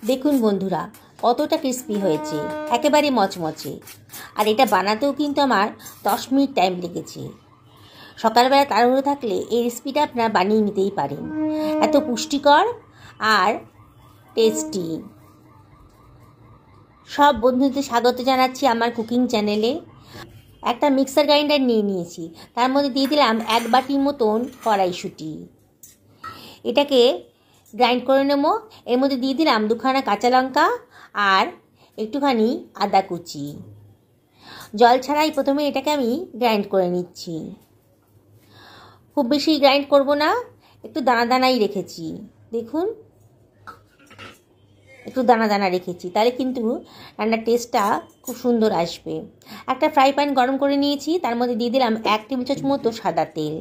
দেখুন বন্ধুরা, কতটা ক্রিস্পি হয়েছে, একেবারে মচমচে। আর এটা বানাতেও কিন্তু আমার 10 মিনিট টাইম লেগেছে। সকালবেলা তাড়াহুড়ো থাকলে এই রেসিপিটা আপনারা বানিয়ে নিতেই পারেন। এত পুষ্টিকর আর টেস্টি। সব বন্ধুদের স্বাগত জানাচ্ছি আমার কুকিং চ্যানেলে। একটা মিক্সার গ্রাইন্ডার নিয়ে নিয়েছি, তার মধ্যে দিয়ে দিলাম 1 বাটির মতন কড়াইশুঁটি। এটাকে গ্রাইন্ড করে নেব। এর মধ্যে দিয়ে দিলাম 2খানা কাঁচা লঙ্কা আর একটুখানি আদা কুচি। জল ছাড়াই প্রথমে এটাকে আমি গ্রাইন্ড করে নিচ্ছি। খুব বেশি গ্রাইন্ড করব না, একটু দানা দানাই রেখেছি। দেখুন, একটু দানা দানা রেখেছি, তাহলে কিন্তু রান্নার টেস্টটা খুব সুন্দর আসবে। একটা ফ্রাই প্যান গরম করে নিয়েছি, তার মধ্যে দিয়ে দিলাম 1 টেবিল চামচ মতো সাদা তেল।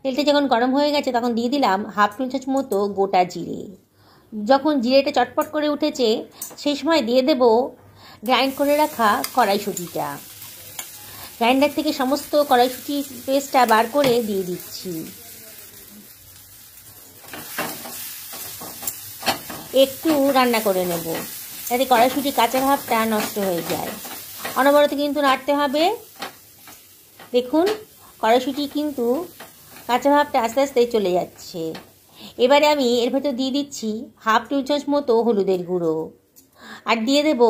তেলটা যখন গরম হয়ে গেছে তখন দিয়ে দিলাম 1/2 টেবিল চামচ মতো গোটা জিরে। যখন জিরেটা চটপট করে উঠেছে সেই সময় দিয়ে দেব গ্রাইন্ড করে রাখা কড়াইশুঁটিটা। গ্রাইন্ডার থেকে সমস্ত কড়াইশুঁটি পেস্টটা বার করে দিয়ে দিচ্ছি। একটু রান্না করে নেব যাতে কড়াইশুঁটির কাঁচা ভাবটা নষ্ট হয়ে যায়। অনবরত কিন্তু নাড়তে হবে। দেখুন, কড়াইশুঁটি কিন্তু কাঁচা ভাবটা আস্তে আস্তে চলে যাচ্ছে। এবারে আমি এর ভেতর দিয়ে দিচ্ছি 1/2 টেবিল চামচ মতো হলুদের গুঁড়ো, আর দিয়ে দেব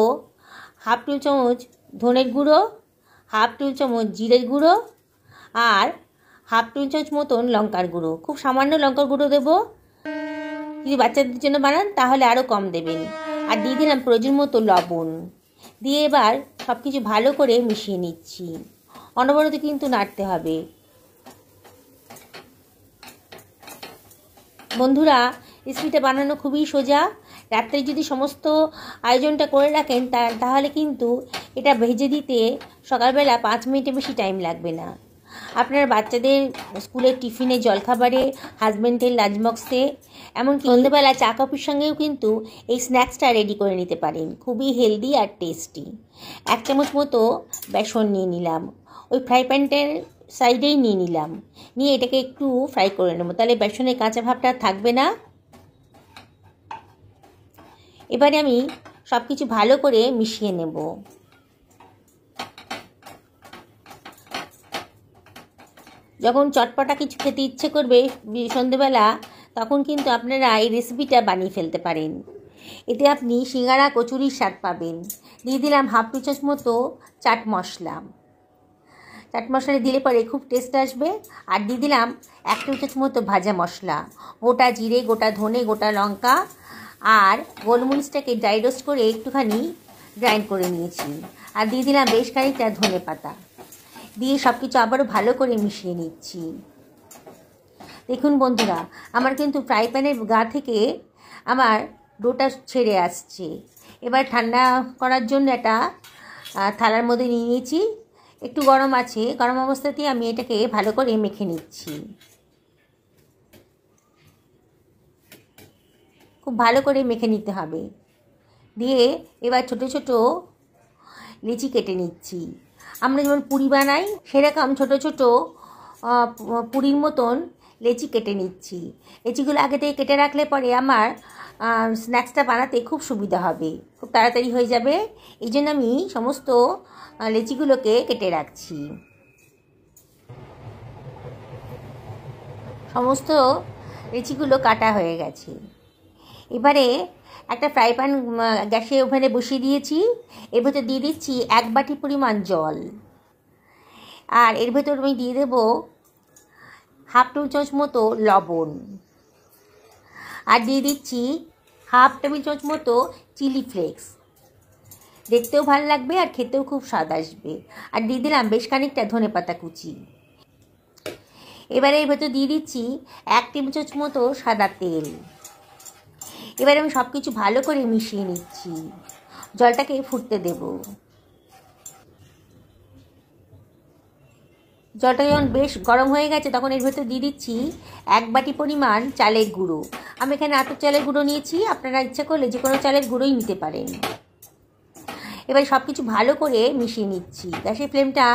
1/2 টেবিল চামচ ধনের গুঁড়ো, 1/2 টেবিল চামচ জিরের গুঁড়ো আর 1/2 টেবিল চামচ মতন লঙ্কার গুঁড়ো। খুব সামান্য লঙ্কার গুঁড়ো দেবো, যদি বাচ্চাদের জন্য বানান তাহলে আরও কম দেবেন। আর দিয়ে দিলাম প্রয়োজন মতো লবণ। দিয়ে এবার সব কিছু ভালো করে মিশিয়ে নিচ্ছি। অনবরত কিন্তু নাড়তে হবে। বন্ধুরা, রেসিপিটা বানানো খুবই সোজা। রাত্রে যদি সমস্ত আয়োজনটা করে রাখেন তাহলে কিন্তু এটা ভেজে দিতে সকালবেলা 5 মিনিটের বেশি টাইম লাগবে না। আপনার বাচ্চাদের স্কুলের টিফিনে, জলখাবারে, হাজব্যান্ডের লাঞ্চ বক্সে, এমনকি সন্ধ্যেবেলা চা কফির সঙ্গেও কিন্তু এই স্ন্যাক্সটা রেডি করে নিতে পারেন। খুবই হেলদি আর টেস্টি। 1 চামচ মতো বেসন নিয়ে নিলাম, ওই ফ্রাই প্যানটার সাইডেই নিয়ে নিলাম। নিয়ে এটাকে একটু ফ্রাই করে নেব, তাহলে বেসনের কাঁচা ভাবটা থাকবে না। এবারে আমি সব কিছু ভালো করে মিশিয়ে নেব। যখন চটপটা কিছু খেতে ইচ্ছে করবে সন্ধ্যেবেলা, তখন কিন্তু আপনারা এই রেসিপিটা বানিয়ে ফেলতে পারেন। এতে আপনি সিঙ্গারা, কচুরির স্বাদ পাবেন। দিয়ে দিলাম 1/2 টেবিল চামচ মতো চাট মশলা। চাট মশলা দিলে পরে খুব টেস্ট আসবে। আর দিয়ে দিলাম 1 টেবিল চামচ মতো ভাজা মশলা, গোটা জিরে, গোটা ধনে, গোটা লঙ্কা আর গোলমরিচটাকে ড্রাই রোস্ট করে একটুখানি গ্রাইন্ড করে নিয়েছি। আর দিয়ে দিলাম বেশ খানিকটা ধনে পাতা। দিয়ে সব কিছু আবারও ভালো করে মিশিয়ে নিচ্ছি। দেখুন বন্ধুরা, আমার কিন্তু ফ্রাই প্যানের গা থেকে আমার ডোটা ছেড়ে আসছে। এবার ঠান্ডা করার জন্য একটা থালার মধ্যে নিয়ে নিয়েছি। একটু গরম আছে, গরম অবস্থাতেই আমি এটাকে ভালো করে মেখে নিচ্ছি। খুব ভালো করে মেখে নিতে হবে। দিয়ে এবার ছোট ছোট লেচি কেটে নিচ্ছি। আমরা যেমন পুরি বানাই সেরকম ছোট ছোট পুরির মতন লেচি কেটে নিচ্ছি। লেচিগুলো আগে থেকে কেটে রাখলে পরে আমার স্ন্যাক্সটা বানাতে খুব সুবিধা হবে, খুব তাড়াতাড়ি হয়ে যাবে। এই জন্য আমি সমস্ত লেচিগুলোকে কেটে রাখছি। সমস্ত লেচিগুলো কাটা হয়ে গেছে। এবারে একটা ফ্রাই প্যান গ্যাসে ওভেনে বসিয়ে দিয়েছি। এর ভেতর দিয়ে দিচ্ছি 1 বাটি পরিমাণ জল। আর এর ভেতর আমি দিয়ে দেবো 1/2 টেবিল চামচ মতো লবণ। আর দিয়ে দিচ্ছি 1/2 টেবিল চামচ মতো চিলি ফ্লেক্স। দেখতেও ভালো লাগবে আর খেতেও খুব স্বাদ আসবে। আর দিয়ে দিলাম বেশ খানিকটা ধনে পাতা কুচি। এবারে এর ভেতর দিয়ে দিচ্ছি 1 টেবিল চামচ মতো সাদা তেল। এবারে আমি সব কিছু ভালো করে মিশিয়ে নিচ্ছি। জলটাকে ফুটতে দেব। জলটা যখন বেশ গরম হয়ে গেছে তখন এর ভেতর দিয়ে দিচ্ছি 1 বাটি পরিমাণ চালের গুঁড়ো। আমি এখানে আতপ চালের গুঁড়ো নিয়েছি, আপনারা ইচ্ছা করলে যে কোনো চালের গুঁড়োই নিতে পারেন। এবার সব কিছু ভালো করে মিশিয়ে নিচ্ছি। গ্যাসের ফ্লেমটা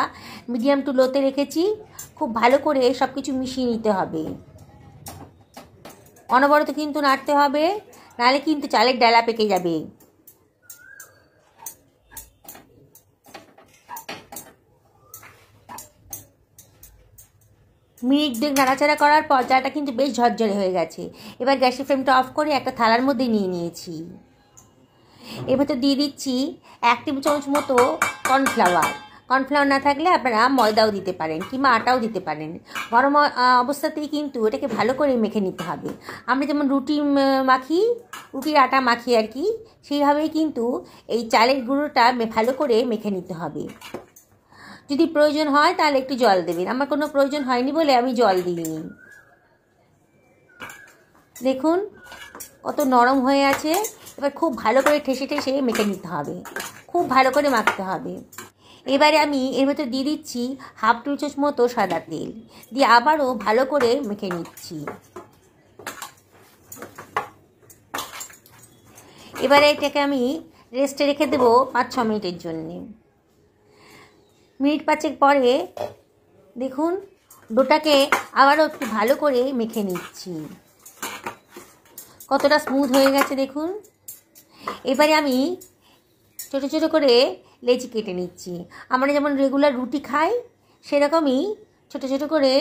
মিডিয়াম টু লোতে রেখেছি। খুব ভালো করে সব কিছু মিশিয়ে নিতে হবে। অনবরত কিন্তু নাড়তে হবে, নাহলে কিন্তু চালের ডালা পেকে যাবে। মিনিট দুয়েক নাড়াচাড়া করার পর চালটা কিন্তু বেশ ঝরঝরে হয়ে গেছে। এবার গ্যাসের ফ্লেমটা অফ করে একটা থালার মধ্যে নিয়ে নিয়েছি। এর ভেতর দিয়ে দিচ্ছি 1 টেবিল চামচ মতো কর্নফ্লাওয়ার। কর্নফ্লাওয়ার না থাকলে আপনারা ময়দাও দিতে পারেন কিংবা আটাও দিতে পারেন। গরম অবস্থাতেই কিন্তু এটাকে ভালো করে মেখে নিতে হবে। আমরা যেমন রুটি মাখি, রুটির আটা মাখি আর কি, সেইভাবেই কিন্তু এই চালের গুঁড়োটা ভালো করে মেখে নিতে হবে। যদি প্রয়োজন হয় তাহলে একটু জল দেবেন। আমার কোনো প্রয়োজন হয়নি বলে আমি জল দিইনি। দেখুন কত নরম হয়ে আছে। এবার খুব ভালো করে ঠেসে ঠেসে মেখে নিতে হবে, খুব ভালো করে মাখতে হবে। এবারে আমি এর ভেতর দিয়ে দিচ্ছি 1/2 টেবিল চামচ মতো সাদা তেল, দিয়ে আবারও ভালো করে মেখে নিচ্ছি। এবারে এটাকে আমি রেস্টে রেখে দেবো 5-6 মিনিটের জন্যে। মিনিট 5 পরে দেখুন ডোটাকে আবারও একটু ভালো করে মেখে নিচ্ছি। কতটা স্মুথ হয়ে গেছে দেখুন। এবারে আমি ছোটো ছোটো করে লেচি কেটে নিচ্ছি। আমরা যেমন রেগুলার রুটি খাই সেরকমই ছোটো ছোটো করে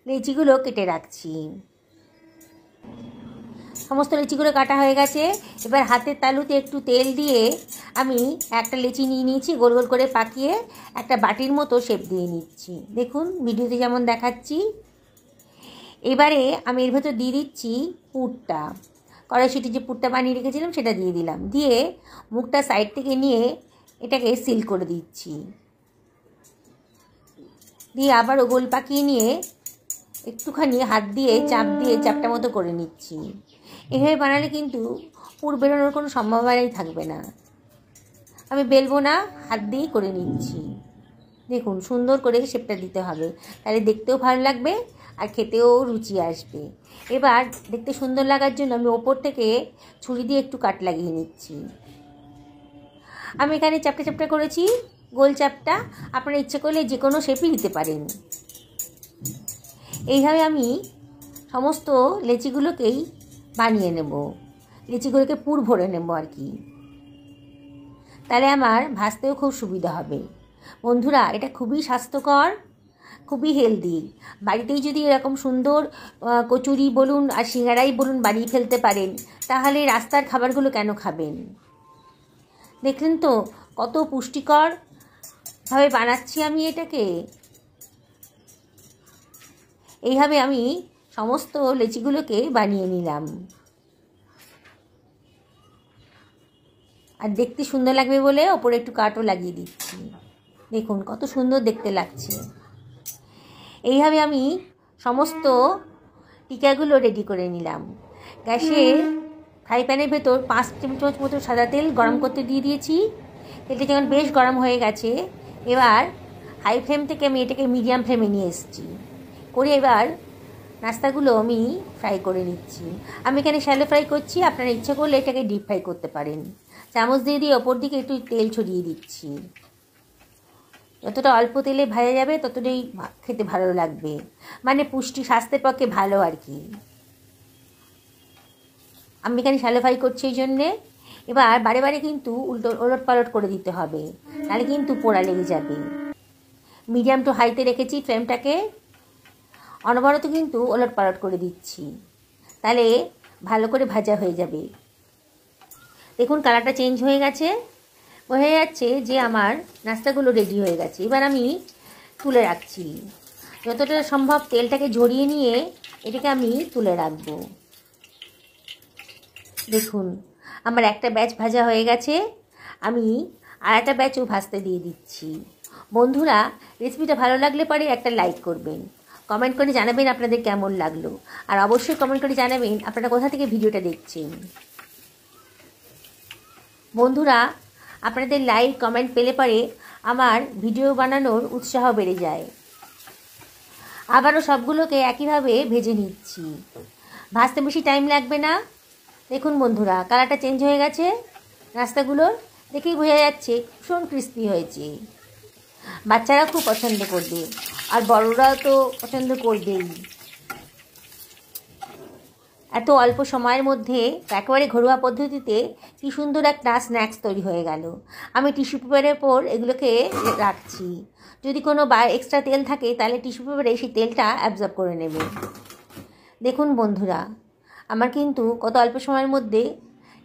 লেচিগুলো কেটে রাখছি। সমস্ত লেচিগুলো কাটা হয়ে গেছে। এবার হাতের তালুতে একটু তেল দিয়ে আমি একটা লেচি নিয়ে নিয়েছি, গোল গোল করে পাকিয়ে একটা বাটির মতো শেপ দিয়ে নিচ্ছি। দেখুন ভিডিওতে যেমন দেখাচ্ছি। এবারে আমি এর ভেতর দিয়ে দিচ্ছি পুরটা। কড়াইশুঁটি যে পুরটা বানিয়ে রেখেছিলাম সেটা দিয়ে দিলাম, দিয়ে মুখটা সাইড থেকে নিয়ে এটাকে সিল করে দিচ্ছি। দিয়ে আবার গোল পাকিয়ে নিয়ে একটুখানি হাত দিয়ে চাপটা মতো করে নিচ্ছি। এভাবে বানালে কিন্তু পুর বেরোনোর কোনো সম্ভাবনাই থাকবে না। আমি বেলবো না, হাত দিয়েই করে নিচ্ছি। দেখুন সুন্দর করে শেপটা দিতে হবে, তাহলে দেখতেও ভালো লাগবে আর খেতেও রুচি আসবে। এবার দেখতে সুন্দর লাগার জন্য আমি ওপর থেকে ছুরি দিয়ে একটু কাট লাগিয়ে নিচ্ছি। আমি এখানে চ্যাপটা চ্যাপটা করেছি, গোল চ্যাপটা। আপনারা ইচ্ছে করলে যে কোনো শেপই দিতে পারেন। এইভাবে আমি সমস্ত লেচিগুলোকেই বানিয়ে নেব, লেচিগুলোকে পুর ভরে নেব আর কি, তাহলে আমার ভাজতেও খুব সুবিধা হবে। বন্ধুরা এটা খুবই স্বাস্থ্যকর, খুবই হেলদি। বাড়িতেই যদি এরকম সুন্দর কচুরি বলুন আর সিঙ্গারাই বলুন বানিয়ে ফেলতে পারেন, তাহলে রাস্তার খাবারগুলো কেন খাবেন? দেখলেন তো কত পুষ্টিকরভাবে বানাচ্ছি আমি এটাকে। এইভাবে আমি সমস্ত লেচিগুলোকে বানিয়ে নিলাম, আর দেখতে সুন্দর লাগবে বলে ওপরে একটু কাটও লাগিয়ে দিচ্ছি। দেখুন কত সুন্দর দেখতে লাগছে। এইভাবে আমি সমস্ত টিকাগুলো রেডি করে নিলাম। গ্যাসের ফ্রাই প্যানের ভেতর 5 টেবিল চামচ মতো সাদা তেল গরম করতে দিয়ে দিয়েছি। তেলটা যখন বেশ গরম হয়ে গেছে, এবার হাই ফ্লেম থেকে আমি এটাকে মিডিয়াম ফ্লেমে নিয়ে এসেছি করে এবার নাস্তাগুলো আমি ফ্রাই করে নিচ্ছি। আমি এখানে শ্যালো ফ্রাই করছি, আপনারা ইচ্ছা করলে এটাকে ডিপ ফ্রাই করতে পারেন। চামচ দিয়ে ওপর দিকে একটু তেল ছড়িয়ে দিচ্ছি। যতটা অল্প তেলে ভাজা যাবে ততটাই খেতে ভালো লাগবে, মানে পুষ্টি স্বাস্থ্যের পক্ষে ভালো আর কি। আমি এখানে শ্যালো ফ্রাই করছি এই জন্যে। এবার বারে বারে কিন্তু ওলট পালট করে দিতে হবে, নাহলে কিন্তু পোড়া লেগে যাবে। মিডিয়াম টু হাইতে রেখেছি ফ্লেমটাকে, অনবরত কিন্তু ওলট পালট করে দিচ্ছি, তাহলে ভালো করে ভাজা হয়ে যাবে। দেখুন কালারটা চেঞ্জ হয়ে গেছে, বোঝা যাচ্ছে যে আমার নাস্তাগুলো রেডি হয়ে গেছে। এবার আমি তুলে রাখছি। যতটা সম্ভব তেলটাকে ঝরিয়ে নিয়ে এটাকে আমি তুলে রাখব। দেখুন আমার একটা ব্যাচ ভাজা হয়ে গেছে, আমি আর একটা ব্যাচও ভাজতে দিয়ে দিচ্ছি। বন্ধুরা রেসিপিটা ভালো লাগলে পরে একটা লাইক করবেন, কমেন্ট করে জানাবেন আপনাদের কেমন লাগলো, আর অবশ্যই কমেন্ট করে জানাবেন আপনারা কোথা থেকে ভিডিওটা দেখছেন। বন্ধুরা আপনাদের লাইক কমেন্ট পেলে পরে আমার ভিডিও বানানোর উৎসাহ বেড়ে যায়। আবারও সবগুলোকে একইভাবে ভেজে নিচ্ছি, ভাজতে বেশি টাইম লাগবে না। দেখুন বন্ধুরা কালারটা চেঞ্জ হয়ে গেছে, নাস্তাগুলোর দেখেই বোঝা যাচ্ছে ভীষণ ক্রিস্পি হয়েছে। বাচ্চারা খুব পছন্দ করবে আর বড়রাও তো পছন্দ করবেই। এত অল্প সময়ের মধ্যে একেবারে ঘরোয়া পদ্ধতিতে কী সুন্দর একটা স্ন্যাক্স তৈরি হয়ে গেল। আমি টিস্যু পেপারের ওপর এগুলোকে রাখছি। যদি কোনো এক্সট্রা তেল থাকে তাহলে টিস্যু পেপারে সেই তেলটা অ্যাবজর্ব করে নেবে। দেখুন বন্ধুরা, আমার কিন্তু কত অল্প সময়ের মধ্যে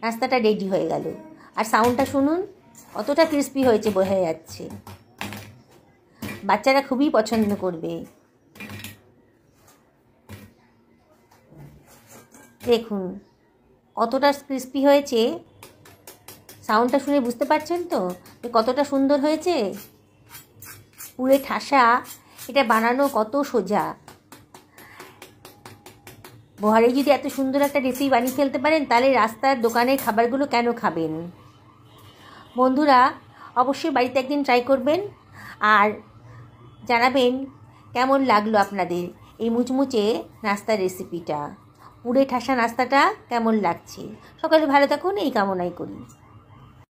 নাস্তাটা রেডি হয়ে গেল। আর সাউন্ডটা শুনুন, কতটা ক্রিস্পি হয়েছে বোঝা যাচ্ছে। বাচ্চারা খুবই পছন্দ করবে। দেখুন কতটা ক্রিস্পি হয়েছে, সাউন্ডটা শুনে বুঝতে পারছেন তো কতটা সুন্দর হয়েছে। পুরে ঠাসা, এটা বানানো কত সোজা। ঘরে যদি এত সুন্দর একটা রেসিপি বানিয়ে ফেলতে পারেন তাহলে রাস্তার দোকানের খাবারগুলো কেন খাবেন। বন্ধুরা অবশ্যই বাড়িতে একদিন ট্রাই করবেন আর জানাবেন কেমন লাগলো আপনাদের এই মুচমুচে নাস্তার রেসিপিটা। পুরে ঠাসা নাস্তাটা কেমন লাগছে। সকালে ভালো থাকুন এই কামনাই করি।